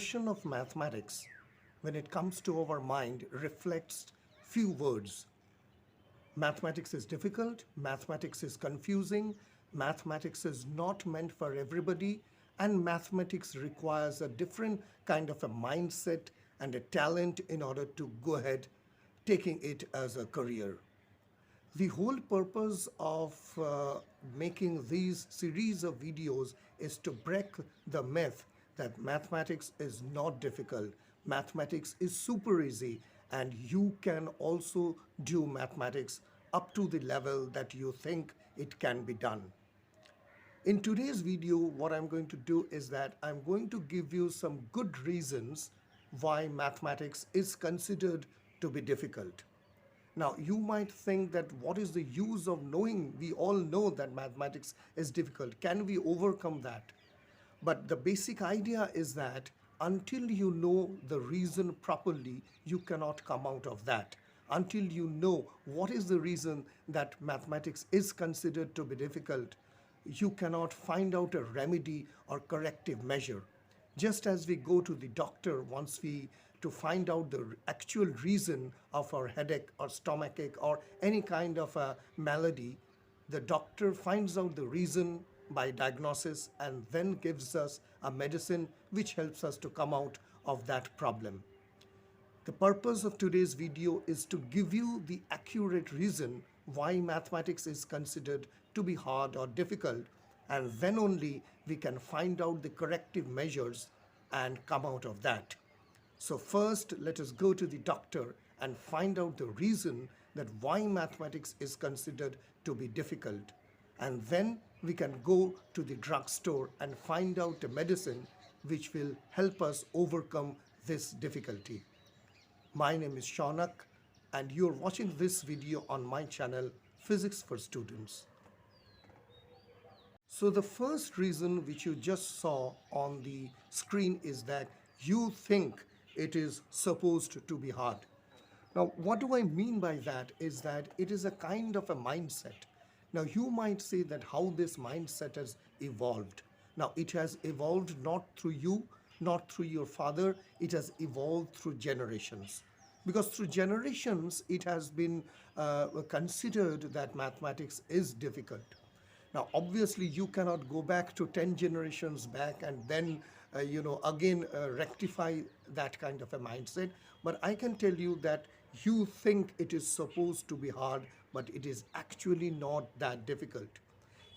impression of mathematics when it comes to our mind reflects few words. Mathematics is difficult, mathematics is confusing, mathematics is not meant for everybody, and mathematics requires a different kind of a mindset and a talent in order to go ahead taking it as a career. The whole purpose of making these series of videos is to break the myth that mathematics is not difficult. Mathematics is super easy, and you can also do mathematics up to the level that you think it can be done. In today's video, what I'm going to do is that I'm going to give you some good reasons why mathematics is considered to be difficult. Now, you might think that what is the use of knowing? We all know that mathematics is difficult. Can we overcome that? But the basic idea is that until you know the reason properly, you cannot come out of that. Until you know what is the reason that mathematics is considered to be difficult, you cannot find out a remedy or corrective measure. Just as we go to the doctor to find out the actual reason of our headache or stomachache or any kind of a malady, the doctor finds out the reason by diagnosis and then gives us a medicine which helps us to come out of that problem. The purpose of today's video is to give you the accurate reason why mathematics is considered to be hard or difficult, and then only we can find out the corrective measures and come out of that. So first, let us go to the doctor and find out the reason that why mathematics is considered to be difficult. And then we can go to the drugstore and find out a medicine which will help us overcome this difficulty. My name is Shaunak, and you're watching this video on my channel, Physics for Students. So the first reason which you just saw on the screen is that you think it is supposed to be hard. Now, what do I mean by that is that it is a kind of a mindset. Now, you might say that how this mindset has evolved. Now, it has evolved not through you, not through your father, it has evolved through generations. Because through generations, it has been considered that mathematics is difficult. Now, obviously, you cannot go back to 10 generations back and then, again rectify that kind of a mindset. But I can tell you that you think it is supposed to be hard, but it is actually not that difficult.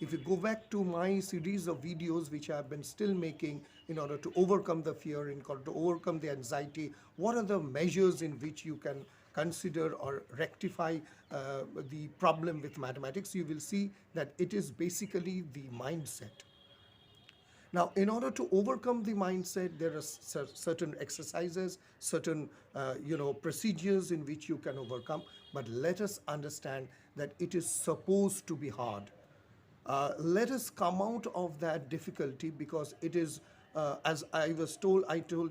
If you go back to my series of videos which I have been still making in order to overcome the fear, in order to overcome the anxiety, what are the measures in which you can consider or rectify the problem with mathematics, you will see that it is basically the mindset. Now, in order to overcome the mindset, there are certain exercises, certain procedures in which you can overcome. But let us understand that it is supposed to be hard. Let us come out of that difficulty, because it is, as I was told,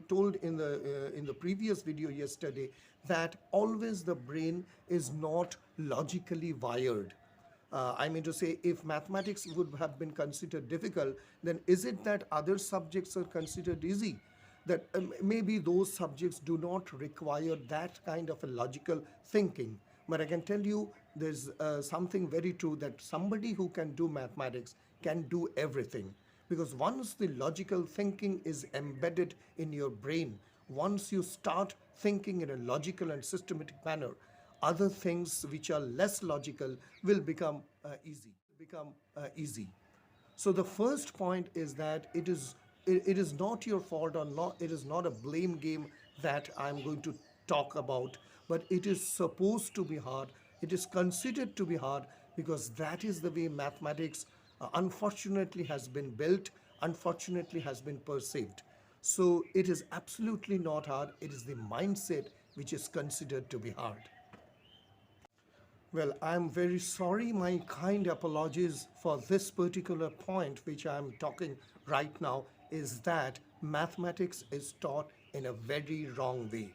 told in the previous video yesterday, that always the brain is not logically wired. I mean to say, if mathematics would have been considered difficult, then is it that other subjects are considered easy? That maybe those subjects do not require that kind of a logical thinking. But I can tell you there's something very true, that somebody who can do mathematics can do everything. Because once the logical thinking is embedded in your brain, once you start thinking in a logical and systematic manner, other things which are less logical will become easy. So the first point is that it is not your fault, or it is not a blame game that I'm going to talk about, but it is supposed to be hard. It is considered to be hard because that is the way mathematics unfortunately has been built, unfortunately has been perceived. So it is absolutely not hard. It is the mindset which is considered to be hard. Well, I'm very sorry, my kind apologies for this particular point which I'm talking right now, is that mathematics is taught in a very wrong way.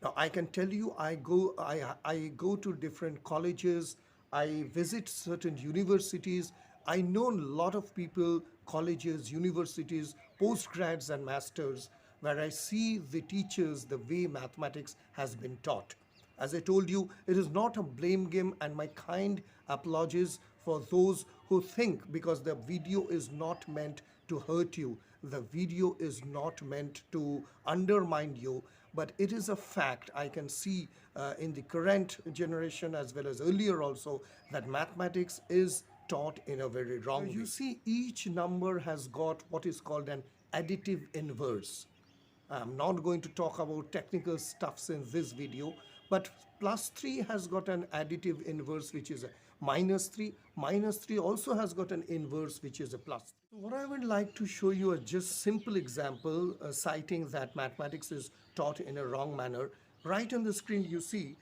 Now, I can tell you, I go to different colleges, I visit certain universities, I know a lot of people, colleges, universities, postgrads and masters, where I see the teachers, the way mathematics has been taught. As I told you, it is not a blame game, and my kind apologies for those who think because the video is not meant to hurt you, the video is not meant to undermine you, but it is a fact. I can see in the current generation as well as earlier also that mathematics is taught in a very wrong way. You see, each number has got what is called an additive inverse. I'm not going to talk about technical stuffs in this video, but plus 3 has got an additive inverse which is a minus 3. Minus 3 also has got an inverse which is a plus 3. What I would like to show you a just simple example citing that mathematics is taught in a wrong manner. Right on the screen you see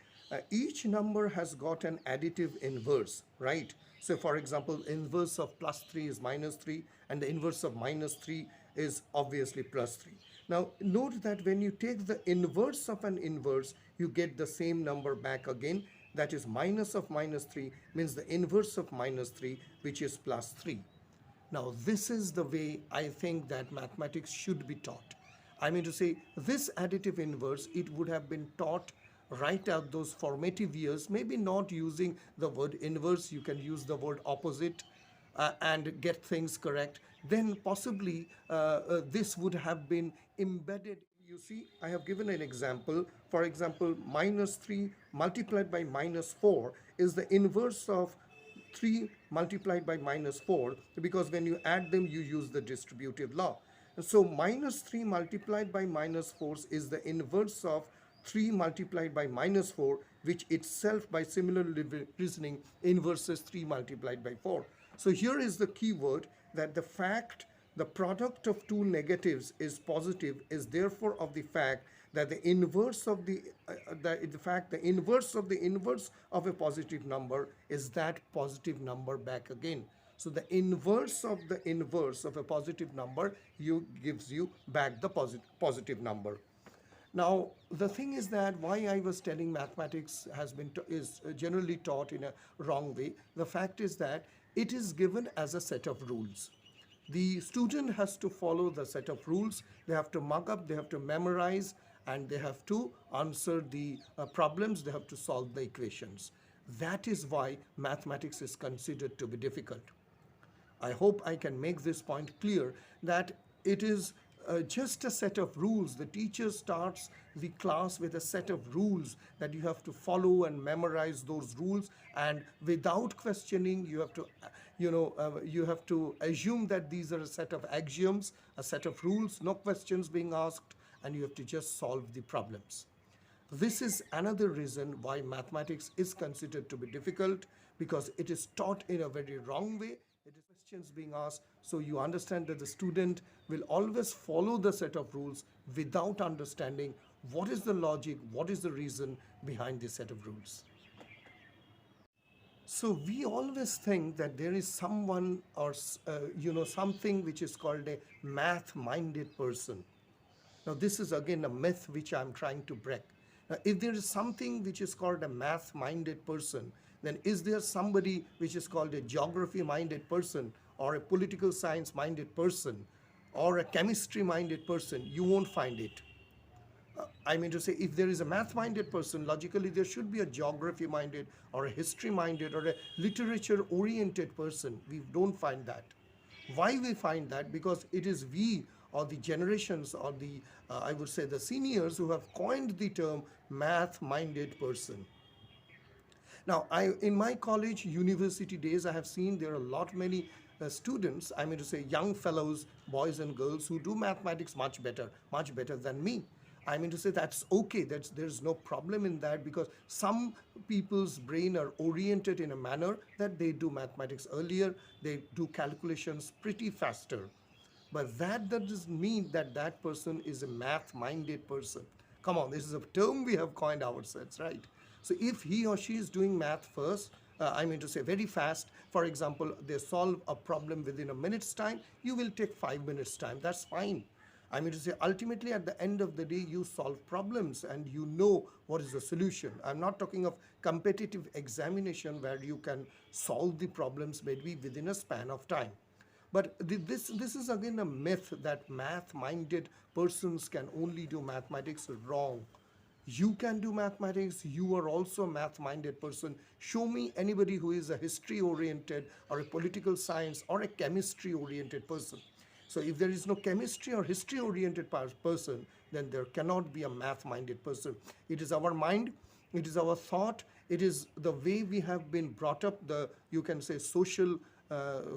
each number has got an additive inverse, right? So for example, inverse of plus 3 is minus 3 and the inverse of minus 3 is obviously plus 3. Now note that when you take the inverse of an inverse, you get the same number back again. That is minus of minus 3 means the inverse of minus 3, which is plus 3. Now this is the way I think that mathematics should be taught. I mean to say this additive inverse, it would have been taught right out those formative years, maybe not using the word inverse, you can use the word opposite and get things correct. Then possibly this would have been embedded. You see, I have given an example. For example, minus 3 multiplied by minus 4 is the inverse of 3 multiplied by minus 4, because when you add them, you use the distributive law. And so minus 3 multiplied by minus 4 is the inverse of 3 multiplied by minus 4, which itself by similar reasoning inverses 3 multiplied by 4. So here is the key word, that the fact the product of two negatives is positive is therefore of the fact that the inverse of the inverse of the inverse of a positive number is that positive number back again. So the inverse of a positive number gives you back the positive number. Now the thing is that why I was telling mathematics is generally taught in a wrong way. The fact is that it is given as a set of rules. The student has to follow the set of rules. They have to mug up, they have to memorize, and they have to answer the problems, they have to solve the equations. That is why mathematics is considered to be difficult. I hope I can make this point clear, that it is just a set of rules. The teacher starts the class with a set of rules that you have to follow and memorize those rules, and without questioning you have to you have to assume that these are a set of axioms, a set of rules, no questions being asked, and you have to just solve the problems. This is another reason why mathematics is considered to be difficult, because it is taught in a very wrong way. It is questions being asked, so you understand that the student will always follow the set of rules without understanding what is the logic, what is the reason behind this set of rules. So we always think that there is someone or something which is called a math-minded person. Now this is again a myth which I'm trying to break. Now, if there is something which is called a math-minded person, then is there somebody which is called a geography-minded person or a political science-minded person or a chemistry-minded person? You won't find it. I mean to say, if there is a math-minded person, logically there should be a geography-minded or a history-minded or a literature-oriented person. We don't find that. Why we find that? Because it is we or the generations or the, I would say the seniors who have coined the term math-minded person. Now, in my college, university days, I have seen there are a lot many students, I mean to say young fellows, boys and girls who do mathematics much better than me. I mean to say that's okay, there's no problem in that, because some people's brain are oriented in a manner that they do mathematics earlier, they do calculations pretty faster. But that doesn't mean that that person is a math-minded person. Come on, this is a term we have coined ourselves, right? So if he or she is doing math first, I mean to say very fast, for example, they solve a problem within a minute's time, you will take 5 minutes time, that's fine. I mean to say, ultimately at the end of the day, you solve problems and you know what is the solution. I'm not talking of competitive examination where you can solve the problems maybe within a span of time. But this is again a myth that math-minded persons can only do mathematics. Wrong. You can do mathematics. You are also a math-minded person. Show me anybody who is a history-oriented or a political science or a chemistry-oriented person. So if there is no chemistry or history-oriented person, then there cannot be a math-minded person. It is our mind, it is our thought, it is the way we have been brought up, the, you can say, social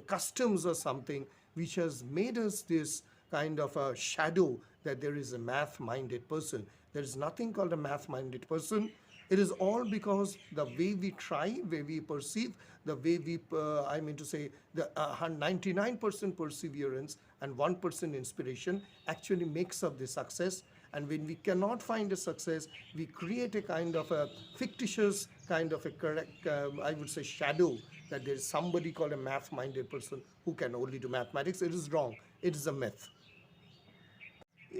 customs or something, which has made us this kind of a shadow that there is a math-minded person. There is nothing called a math-minded person. It is all because the way we try, way we perceive, the way we, I mean to say, the 99% perseverance and 1% inspiration actually makes up the success. And when we cannot find a success, we create a kind of a fictitious kind of a correct, I would say, shadow that there is somebody called a math-minded person who can only do mathematics. It is wrong. It is a myth.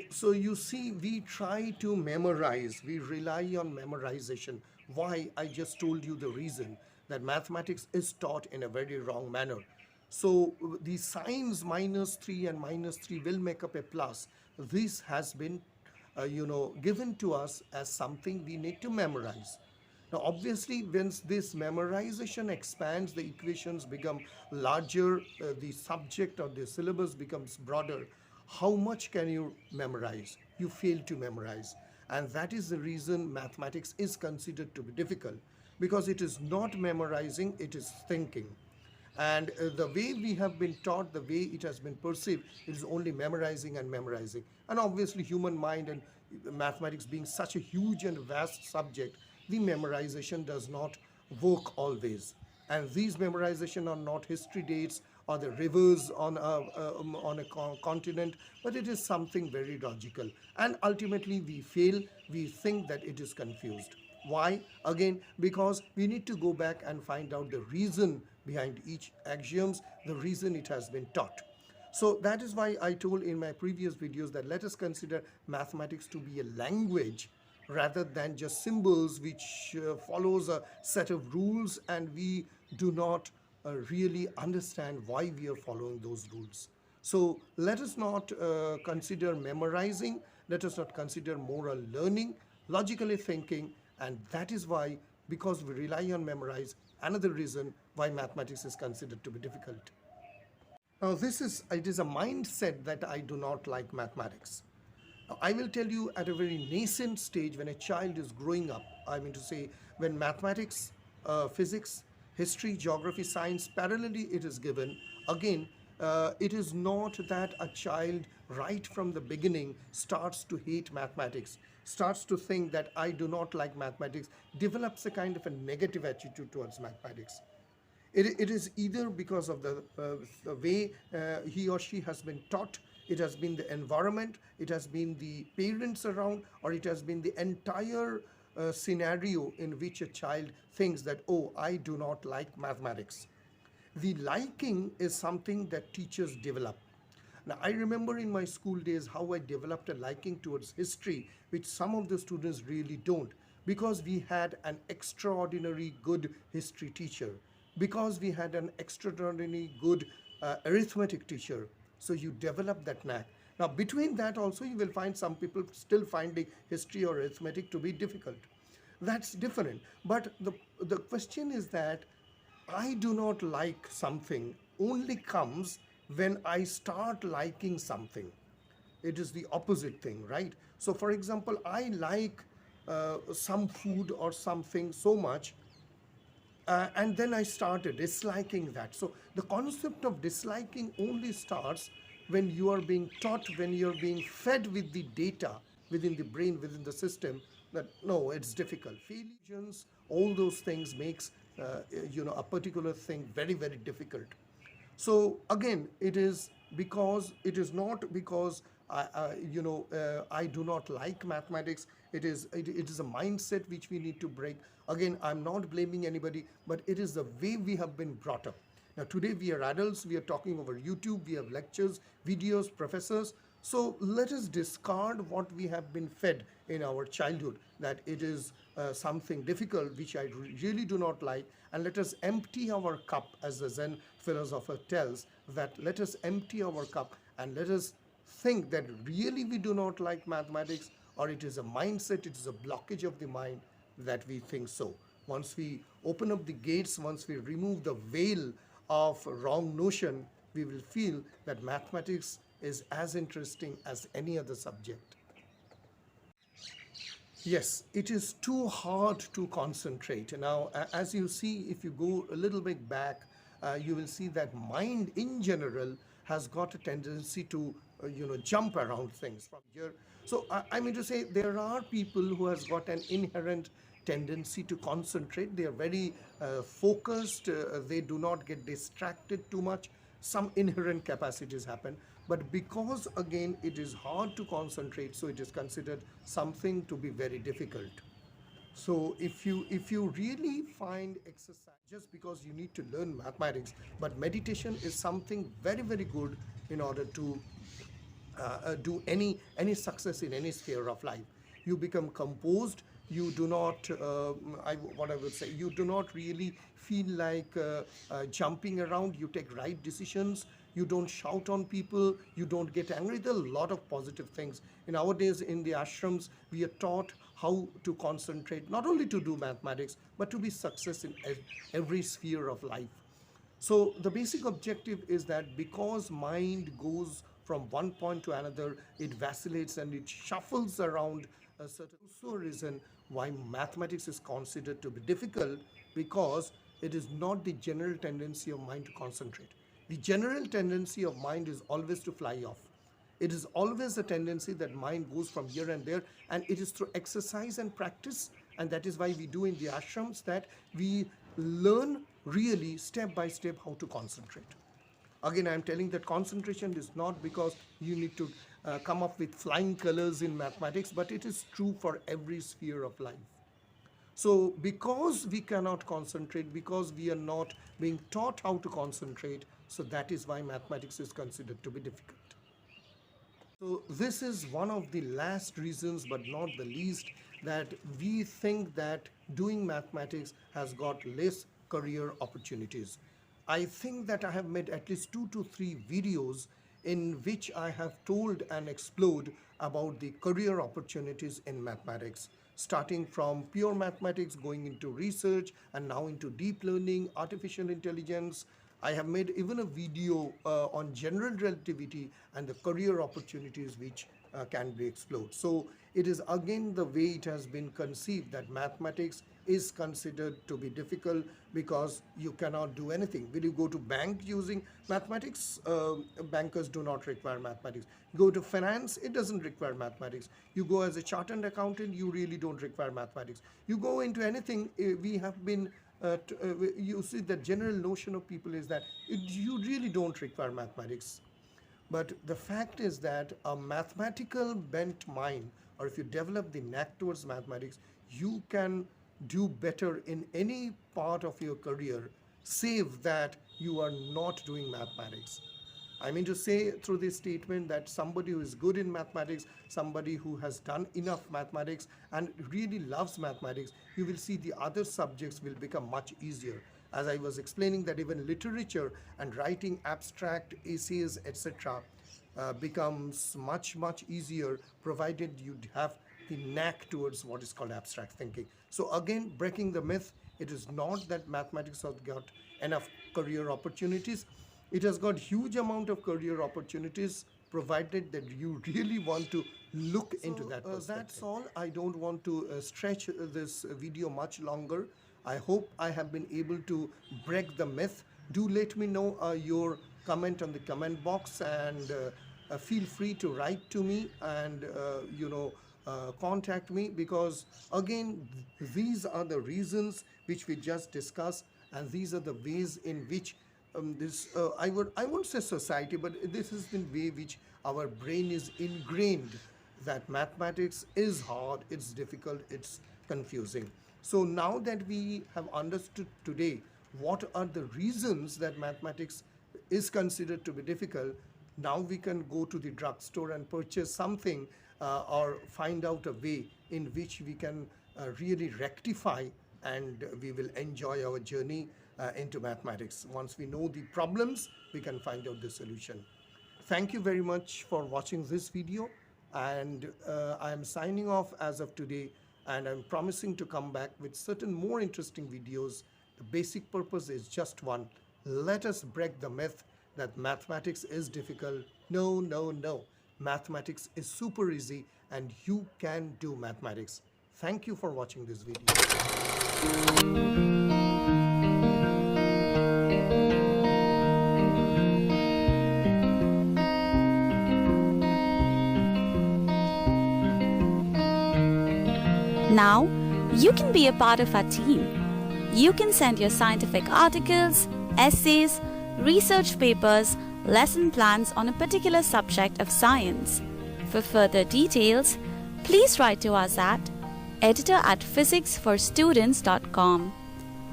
So you see, we try to memorize, we rely on memorization. Why? I just told you the reason, that mathematics is taught in a very wrong manner. So the signs -3 and -3 will make up a plus. This has been, given to us as something we need to memorize. Now, obviously, when this memorization expands, the equations become larger, the subject or the syllabus becomes broader. How much can you memorize? You fail to memorize. And that is the reason mathematics is considered to be difficult, because it is not memorizing, it is thinking. And the way we have been taught, the way it has been perceived, it is only memorizing and memorizing. And obviously, human mind and mathematics being such a huge and vast subject, the memorization does not work always. And these memorization are not history dates or the rivers on a continent, but it is something very logical. And ultimately, we fail. We think that it is confused. Why? Again, because we need to go back and find out the reason behind each axioms, the reason it has been taught. So that is why I told in my previous videos that let us consider mathematics to be a language rather than just symbols which follows a set of rules, and we do not really understand why we are following those rules. So let us not consider memorizing, let us not consider moral learning, logically thinking, and that is why, because we rely on memorize, another reason why mathematics is considered to be difficult. Now it is a mindset that I do not like mathematics. Now, I will tell you, at a very nascent stage, when a child is growing up, I mean to say, when mathematics, physics, history, geography, science, parallelly it is given, again, it is not that a child right from the beginning starts to hate mathematics, starts to think that I do not like mathematics, develops a kind of a negative attitude towards mathematics. It is either because of the way he or she has been taught, it has been the environment, it has been the parents around, or it has been the entire scenario in which a child thinks that, oh, I do not like mathematics. The liking is something that teachers develop. Now, I remember in my school days how I developed a liking towards history, which some of the students really don't, because we had an extraordinary good history teacher, because we had an extraordinarily good arithmetic teacher. So you develop that knack. Now, between that also, you will find some people still finding history or arithmetic to be difficult. That's different. But the question is that I do not like something only comes when I start liking something. It is the opposite thing, right? So, for example, I like some food or something so much, and then I started disliking that. So the concept of disliking only starts when you are being taught, when you're being fed with the data within the brain, within the system, that no, it's difficult. Religions, all those things makes a particular thing very, very difficult. So again, it is not because I do not like mathematics. It is a mindset which we need to break. Again, I'm not blaming anybody, but it is the way we have been brought up. Now today we are adults, we are talking over YouTube, we have lectures, videos, professors. So let us discard what we have been fed in our childhood, that it is something difficult which I really do not like, and let us empty our cup, as the Zen philosopher tells, that let us empty our cup and let us think that really we do not like mathematics, or it is a mindset, it is a blockage of the mind that we think so. Once we open up the gates, once we remove the veil of wrong notion, we will feel that mathematics is as interesting as any other subject. Yes, it is too hard to concentrate. Now, as you see, if you go a little bit back, you will see that mind in general has got a tendency to, jump around things from here. So, I mean to say, there are people who has got an inherent tendency to concentrate. They are very focused. They do not get distracted too much. Some inherent capacities happen, but because again it is hard to concentrate, so it is considered something to be very difficult. So if you really find exercise, just because you need to learn mathematics, but meditation is something very very good in order to do any success in any sphere of life. You become composed. You do not what I would say, you do not really feel like jumping around. You take right decisions. You don't shout on people. You don't get angry. There are a lot of positive things. Nowadays in the ashrams we are taught how to concentrate, not only to do mathematics but to be success in every sphere of life. So the basic objective is that because mind goes from one point to another, it vacillates and it shuffles around a certain also reason why mathematics is considered to be difficult, because it is not the general tendency of mind to concentrate. The general tendency of mind is always to fly off. It is always a tendency that mind goes from here and there, and it is through exercise and practice, and that is why we do in the ashrams that we learn really step by step how to concentrate. Again, I am telling that concentration is not because you need to come up with flying colors in mathematics, but it is true for every sphere of life. So because we cannot concentrate, because we are not being taught how to concentrate, so that is why mathematics is considered to be difficult. So this is one of the last reasons, but not the least, that we think that doing mathematics has got less career opportunities. I think that I have made at least 2 to 3 videos in which I have told and explored about the career opportunities in mathematics, starting from pure mathematics, going into research, and now into deep learning, artificial intelligence. I have made even a video on general relativity and the career opportunities which can be explored. So it is again the way it has been conceived that mathematics is considered to be difficult because you cannot do anything. Will you go to bank using mathematics? Bankers do not require mathematics. Go to finance, it doesn't require mathematics. You go as a chartered accountant, you really don't require mathematics. You go into anything, we have been you see the general notion of people is that you really don't require mathematics. But the fact is that a mathematical bent mind, or if you develop the knack towards mathematics, you can do better in any part of your career, save that you are not doing mathematics. I mean to say through this statement that somebody who is good in mathematics, somebody who has done enough mathematics and really loves mathematics, you will see the other subjects will become much easier. As I was explaining that even literature and writing abstract essays, etc., becomes much easier provided you have the knack towards what is called abstract thinking. So again, breaking the myth, it is not that mathematics has got enough career opportunities. It has got huge amount of career opportunities provided that you really want to look into that perspective. That's all. I don't want to stretch this video much longer. I hope I have been able to break the myth. Do let me know your comment on the comment box, and feel free to write to me and contact me, because again these are the reasons which we just discussed, and these are the ways in which this I won't say society, but this is the way which our brain is ingrained that mathematics is hard, it's difficult, it's confusing. So now that we have understood today what are the reasons that mathematics is considered to be difficult, now we can go to the drugstore and purchase something, or find out a way in which we can really rectify, and we will enjoy our journey into mathematics. Once we know the problems, we can find out the solution. Thank you very much for watching this video, and I am signing off as of today, and I'm promising to come back with certain more interesting videos. The basic purpose is just one. Let us break the myth that mathematics is difficult. No, no, no. Mathematics is super easy and you can do mathematics. Thank you for watching this video. Now, you can be a part of our team. You can send your scientific articles, essays, research papers, lesson plans on a particular subject of science. For further details, please write to us at editor@physicsforstudents.com.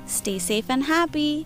Stay safe and happy.